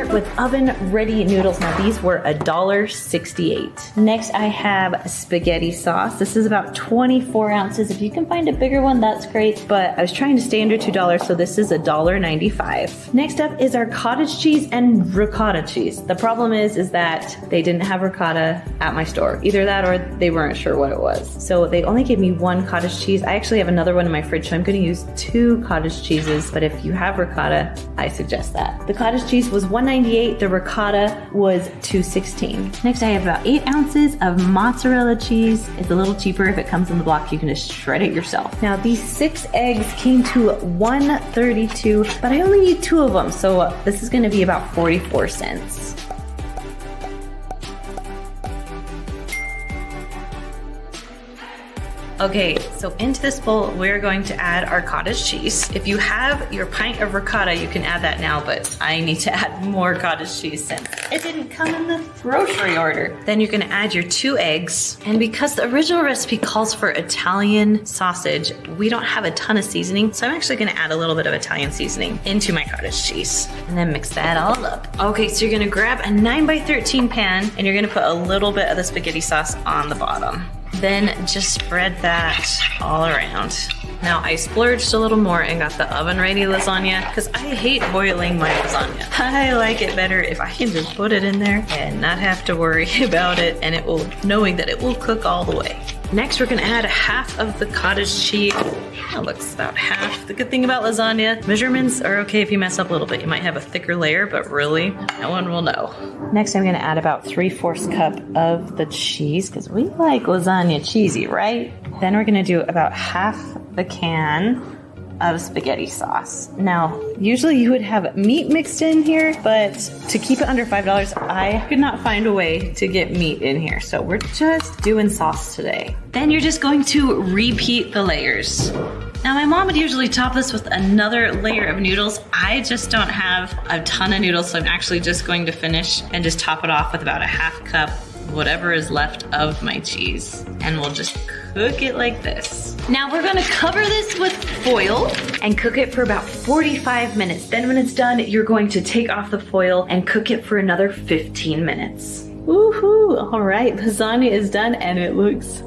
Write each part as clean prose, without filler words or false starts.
start with oven-ready noodles. Now these were $1.68. Next I have spaghetti sauce. This is about 24 ounces. If you can find a bigger one, that's great, but I was trying to stay under $2, so this is $1.95. Next up is our cottage cheese and ricotta cheese. The problem is that they didn't have ricotta at my store. Either that or they weren't sure what it was. So they only gave me one cottage cheese. I actually have another one in my fridge, so I'm gonna use 2 cottage cheeses, but if you have ricotta, I suggest that. The cottage cheese was $1.98, the ricotta was $2.16. Next I have about 8 ounces of mozzarella cheese. It's a little cheaper if it comes in the block. You can just shred it yourself. Now these 6 eggs came to $1.32, but I only need 2 of them, so this is gonna be about 44 cents. Okay, so into this bowl, we're going to add our cottage cheese. If you have your pint of ricotta, you can add that now, but I need to add more cottage cheese since it didn't come in the grocery order. Then you're gonna add your 2 eggs. And because the original recipe calls for Italian sausage, we don't have a ton of seasoning, so I'm actually gonna add a little bit of Italian seasoning into my cottage cheese. And then mix that all up. Okay, so you're gonna grab a 9x13 pan, and you're gonna put a little bit of the spaghetti sauce on the bottom. Then just spread that all around. Now I splurged a little more and got the oven-ready lasagna because I hate boiling my lasagna. I like it better if I can just put it in there and not have to worry about it, and knowing that it will cook all the way. Next, we're gonna add half of the cottage cheese. That looks about half. The good thing about lasagna, measurements are okay if you mess up a little bit. You might have a thicker layer, but really, no one will know. Next, I'm gonna add about 3/4 cup of the cheese, because we like lasagna cheesy, right? Then we're gonna do about half the can of spaghetti sauce. Now, usually you would have meat mixed in here, but to keep it under $5, I could not find a way to get meat in here. So we're just doing sauce today. Then you're just going to repeat the layers. Now my mom would usually top this with another layer of noodles. I just don't have a ton of noodles, so I'm actually just going to finish and just top it off with about a half cup, whatever is left of my cheese. And we'll just cook it like this. Now we're gonna cover this with foil and cook it for about 45 minutes. Then when it's done, you're going to take off the foil and cook it for another 15 minutes. Woohoo! All right, lasagna is done and it looks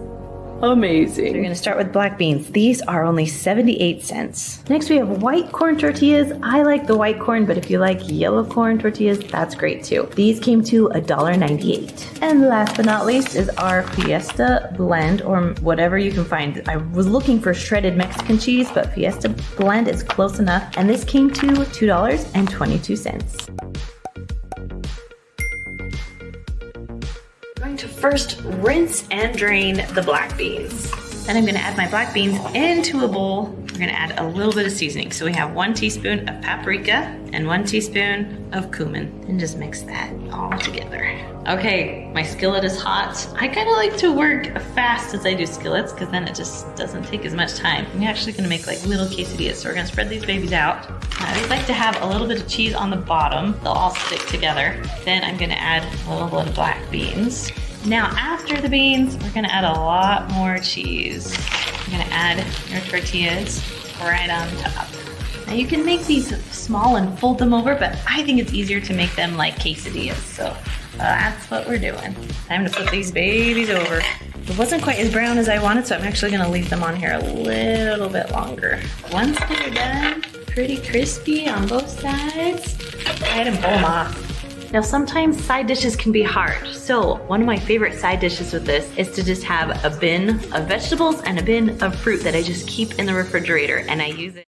amazing. So we're gonna start with black beans. These are only 78 cents. Next we have white corn tortillas. I like the white corn, but if you like yellow corn tortillas, that's great too. These came to $1.98. And last but not least is our Fiesta blend, or whatever you can find. I was looking for shredded Mexican cheese, but Fiesta blend is close enough. And this came to $2.22. Going to first rinse and drain the black beans. Then I'm gonna add my black beans into a bowl. We're gonna add a little bit of seasoning. So we have 1 teaspoon of paprika and 1 teaspoon of cumin. And just mix that all together. Okay, my skillet is hot. I kinda like to work fast as I do skillets because then it just doesn't take as much time. I'm actually gonna make like little quesadillas. So we're gonna spread these babies out. I always like to have a little bit of cheese on the bottom. They'll all stick together. Then I'm gonna add a little bit of black beans. Now after the beans, we're gonna add a lot more cheese. You're gonna add your tortillas right on top. Now you can make these small and fold them over, but I think it's easier to make them like quesadillas. So that's what we're doing. Time to put these babies over. It wasn't quite as brown as I wanted, so I'm actually gonna leave them on here a little bit longer. Once they're done, pretty crispy on both sides, go ahead and pull them off. Now sometimes side dishes can be hard, so one of my favorite side dishes with this is to just have a bin of vegetables and a bin of fruit that I just keep in the refrigerator, and I use it